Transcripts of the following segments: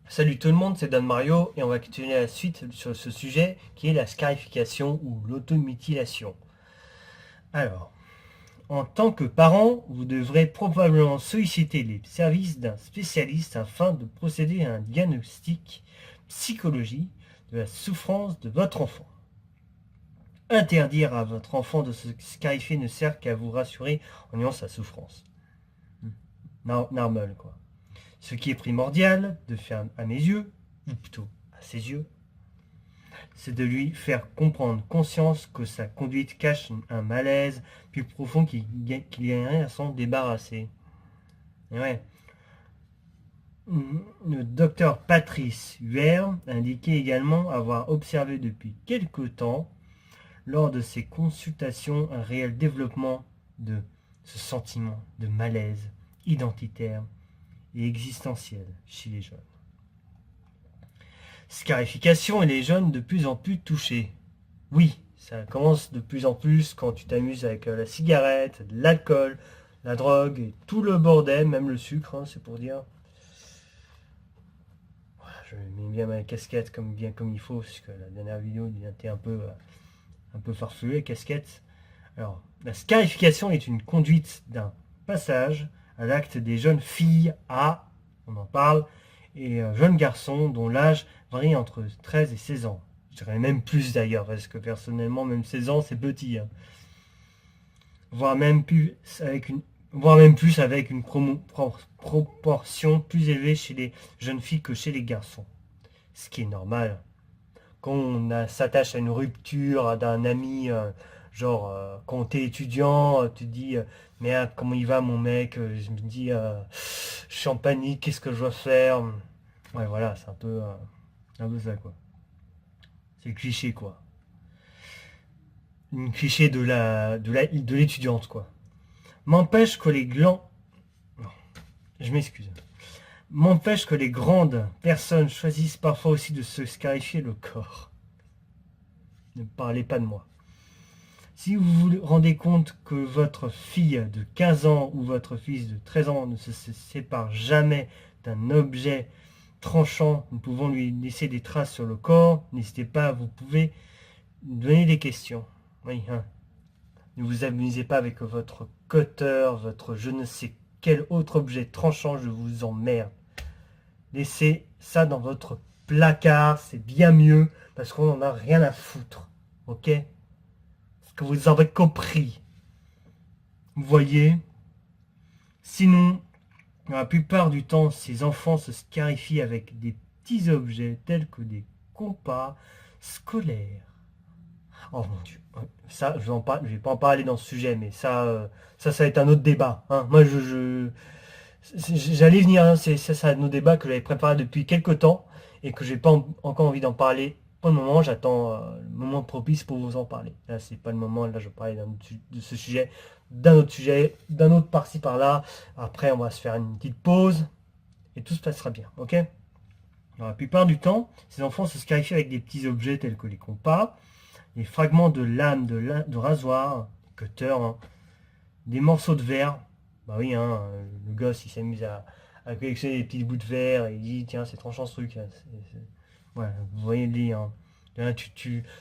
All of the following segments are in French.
Salut tout le monde, c'est Don Mario et on va continuer la suite sur ce sujet qui est la scarification ou l'automutilation. Alors, en tant que parent, vous devrez probablement solliciter les services d'un spécialiste afin de procéder à un diagnostic psychologique de la souffrance de votre enfant. Interdire à votre enfant de se scarifier ne sert qu'à vous rassurer en ayant sa souffrance. Normal quoi. Ce qui est primordial de faire à mes yeux, ou plutôt à ses yeux, c'est de lui faire comprendre conscience que sa conduite cache un malaise plus profond qu'il gagnerait à s'en débarrasser. Et ouais. Le docteur Patrice Huer indiquait également avoir observé depuis quelque temps, lors de ses consultations, un réel développement de ce sentiment de malaise identitaire et existentiel chez les jeunes. Scarification et les jeunes de plus en plus touchés. Oui, ça commence de plus en plus quand tu t'amuses avec la cigarette, l'alcool, la drogue et tout le bordel, même le sucre, hein, c'est pour dire. Voilà, je mets bien ma casquette bien comme il faut, parce que la dernière vidéo il était un peu farfelue, casquette. Alors, la scarification est une conduite d'un passage à l'acte des jeunes filles on en parle, et jeunes garçons dont l'âge varie entre 13 et 16 ans. Je dirais même plus d'ailleurs, parce que personnellement, même 16 ans, c'est petit. Hein. Voire même plus avec une proportion plus élevée chez les jeunes filles que chez les garçons. Ce qui est normal. Quand on s'attache à une rupture d'un ami, quand t'es étudiant, tu te dis merde, comment il va mon mec, je me dis je suis en panique, qu'est-ce que je dois faire. Ouais voilà, c'est un peu ça quoi. C'est le cliché quoi. Une cliché de l'étudiante quoi. M'empêche que les glands. Non, je m'excuse. M'empêche que les grandes personnes choisissent parfois aussi de se scarifier le corps. Ne parlez pas de moi. Si vous vous rendez compte que votre fille de 15 ans ou votre fils de 13 ans ne se sépare jamais d'un objet tranchant, nous pouvons lui laisser des traces sur le corps, n'hésitez pas, vous pouvez donner des questions. Oui, hein. Ne vous amusez pas avec votre cutter, votre je ne sais quel autre objet tranchant, je vous emmerde. Laissez ça dans votre placard, c'est bien mieux, parce qu'on n'en a rien à foutre. Ok ? Que vous avez compris. Vous voyez. Sinon, la plupart du temps, ces enfants se scarifient avec des petits objets tels que des compas scolaires. Oh mon dieu. Ça, je vais pas en parler dans ce sujet, mais ça va être un autre débat. Hein. Moi, j'allais venir, hein, ça un autre débat que j'avais préparé depuis quelques temps et que j'ai pas encore envie d'en parler. Pour le moment, j'attends le moment propice pour vous en parler. Là, c'est pas le moment. Là, je parlais de ce sujet, d'un autre par-ci par-là. Après, on va se faire une petite pause et tout se passera bien. Ok? Alors, la plupart du temps, ces enfants se scarifient avec des petits objets tels que les compas, les fragments de lames de rasoir, cutter, hein, des morceaux de verre. Bah oui, hein, le gosse il s'amuse à collectionner des petits bouts de verre et il dit tiens c'est tranchant ce truc. Là. Ouais, vous voyez le lien. Hein. Là,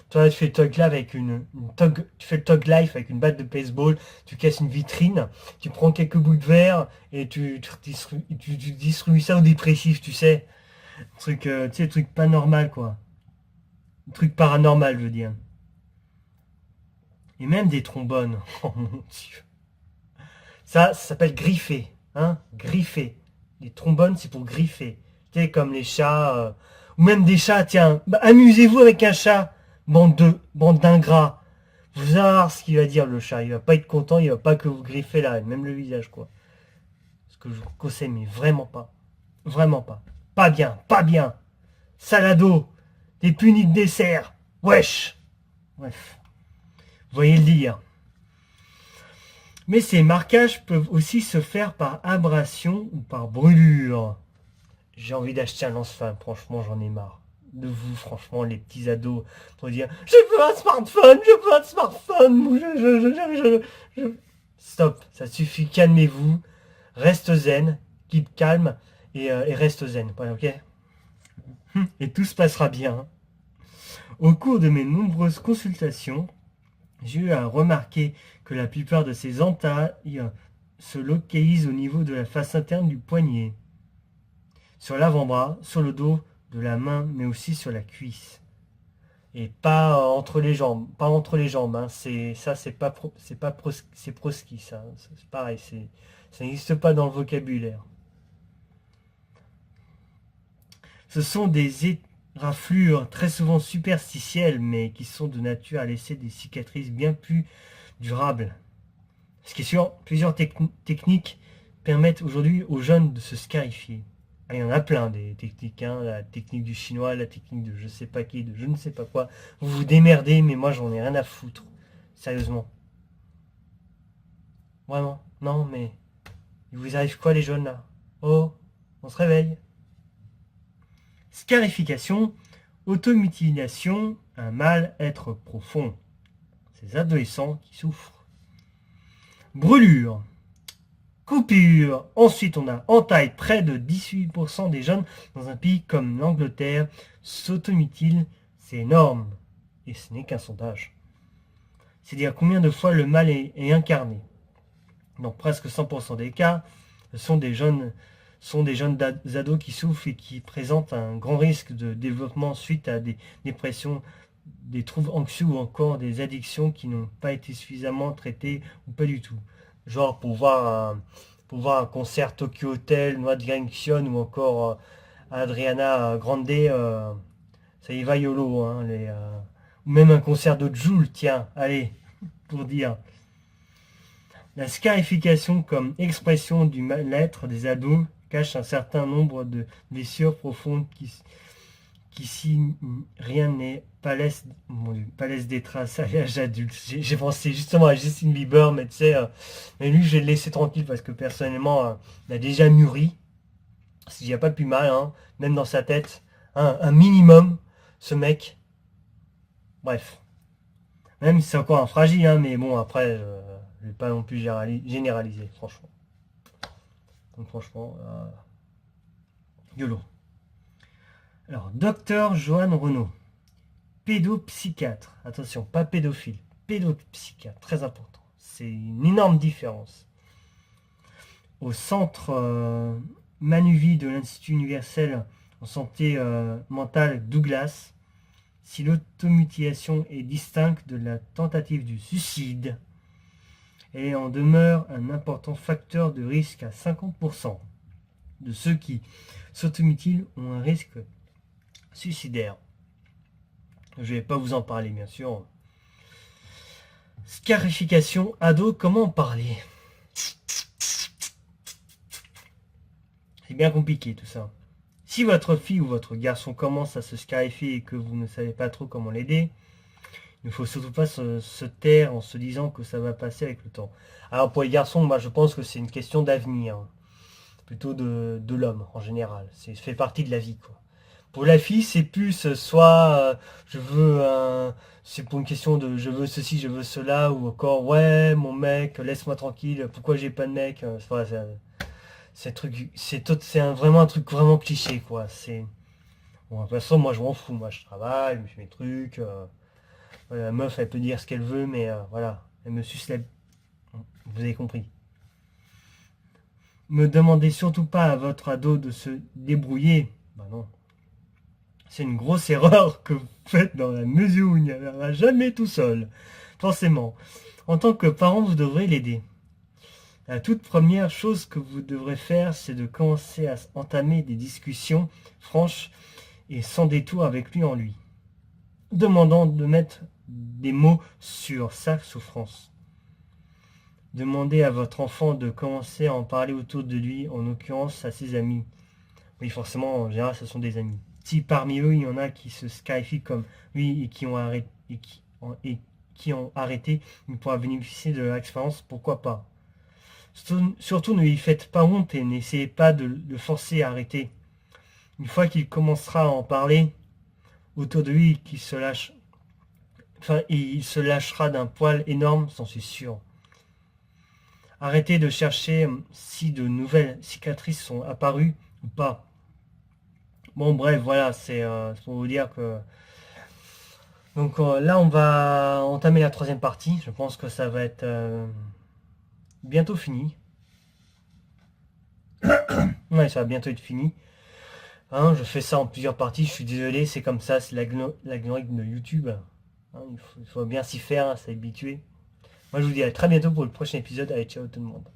toi, tu fais le tug life avec tu fais le tug life avec une batte de baseball, tu casses une vitrine, tu prends quelques bouts de verre et tu distribues ça au dépressif, tu sais. Truc, tu sais, truc pas normal quoi. Truc paranormal, je veux dire. Et même des trombones. Oh mon dieu. Ça s'appelle griffer. Hein, griffer. Les trombones, c'est pour griffer. Tu sais, comme les chats. Ou même des chats, tiens. Bah, amusez-vous avec un chat. Bande d'ingrats. Vous allez voir ce qu'il va dire le chat. Il va pas être content, il va pas que vous griffez là, même le visage quoi. Ce que je vous conseille, mais vraiment pas. Vraiment pas. Pas bien, pas bien. Salado. Des punis de dessert. Wesh. Bref. Vous voyez le dire. Mais ces marquages peuvent aussi se faire par abrasion ou par brûlure. J'ai envie d'acheter un lance-flamme, franchement j'en ai marre. De vous, franchement, les petits ados, pour dire je veux un smartphone, je veux un smartphone, Stop, ça suffit, calmez-vous, reste zen, keep calme et reste zen, ok? Et tout se passera bien. Au cours de mes nombreuses consultations, j'ai eu à remarquer que la plupart de ces entailles se localisent au niveau de la face interne du poignet, sur l'avant-bras, sur le dos de la main, mais aussi sur la cuisse. Et pas entre les jambes, pas entre les jambes. Hein. C'est proscrit ça. C'est pareil, ça n'existe pas dans le vocabulaire. Ce sont des éraflures très souvent superstitielles, mais qui sont de nature à laisser des cicatrices bien plus durables. Ce qui est sûr, plusieurs techniques permettent aujourd'hui aux jeunes de se scarifier. Ah, il y en a plein des techniques, hein, la technique du chinois, la technique de je sais pas qui, de je ne sais pas quoi. Vous vous démerdez, mais moi j'en ai rien à foutre. Sérieusement. Vraiment. Non, mais il vous arrive quoi les jeunes là? Oh, on se réveille. Scarification, automutilation, un mal-être profond. Ces adolescents qui souffrent. Brûlure. Coupure. Ensuite, on a entaille. Près de 18% des jeunes dans un pays comme l'Angleterre s'automutilent. C'est énorme. Et ce n'est qu'un sondage. C'est dire combien de fois le mal est incarné. Dans presque 100% des cas, ce sont des jeunes ados qui souffrent et qui présentent un grand risque de développement suite à des dépressions, des troubles anxieux ou encore des addictions qui n'ont pas été suffisamment traitées ou pas du tout. Genre pour voir un concert Tokyo Hotel, Noix de Junction ou encore Adriana Grande, ça y va YOLO. Hein, ou même un concert de Jul, tiens, allez, pour dire. La scarification comme expression du mal-être des ados cache un certain nombre de blessures profondes qui si rien n'est, pas laisse des traces à l'âge adulte. J'ai pensé justement à Justin Bieber, mais tu sais, mais lui je l'ai laissé tranquille parce que personnellement, il a déjà mûri, s'il n'y a pas de plus mal, hein, même dans sa tête, un minimum, ce mec. Bref. Même si c'est encore un fragile, hein, mais bon, après, je vais pas non plus généraliser, franchement. Donc franchement, YOLO. Alors, docteur Joanne Renaud, pédopsychiatre. Attention, pas pédophile, pédopsychiatre, très important. C'est une énorme différence. Au centre Manuvie de l'Institut universel en santé mentale Douglas, si l'automutilation est distincte de la tentative du suicide, elle en demeure un important facteur de risque à 50%. De ceux qui s'automutilent ont un risque suicidaire. Je ne vais pas vous en parler, bien sûr. Scarification ado, comment en parler? C'est bien compliqué tout ça. Si votre fille ou votre garçon commence à se scarifier et que vous ne savez pas trop comment l'aider, il ne faut surtout pas se taire en se disant que ça va passer avec le temps. Alors pour les garçons, moi je pense que c'est une question d'avenir, plutôt de l'homme en général. Ça fait partie de la vie, quoi. Pour la fille, c'est plus soit je veux c'est pour une question de je veux ceci, je veux cela, ou encore ouais mon mec, laisse-moi tranquille, pourquoi j'ai pas de mec. Voilà, c'est vraiment un truc vraiment cliché, quoi. C'est bon, de toute façon, moi je m'en fous, moi je travaille, je fais mes trucs. Voilà, la meuf elle peut dire ce qu'elle veut, mais voilà, elle me suce la. Vous avez compris. Me demandez surtout pas à votre ado de se débrouiller. Bah non. C'est une grosse erreur que vous faites dans la mesure où il n'y arrivera jamais tout seul. Forcément. En tant que parent, vous devrez l'aider. La toute première chose que vous devrez faire, c'est de commencer à entamer des discussions franches et sans détour avec lui en lui, demandant de mettre des mots sur sa souffrance. Demandez à votre enfant de commencer à en parler autour de lui, en l'occurrence à ses amis. Oui, forcément, en général, ce sont des amis. Si parmi eux, il y en a qui se scarifient comme lui et qui ont arrêté, il pourra bénéficier de l'expérience, pourquoi pas. Surtout, ne lui faites pas honte et n'essayez pas de le forcer à arrêter. Une fois qu'il commencera à en parler autour de lui, qu'il se lâche, il se lâchera d'un poil énorme, j'en suis sûr. Arrêtez de chercher si de nouvelles cicatrices sont apparues ou pas. Bon bref, voilà, c'est pour vous dire que... Donc là, on va entamer la troisième partie. Je pense que ça va être bientôt fini. Ouais, ça va bientôt être fini. Hein, je fais ça en plusieurs parties, je suis désolé, c'est comme ça, c'est l'algorithme de YouTube. Hein, il faut bien s'y faire, hein, s'habituer. Moi je vous dis à très bientôt pour le prochain épisode. Allez, ciao tout le monde.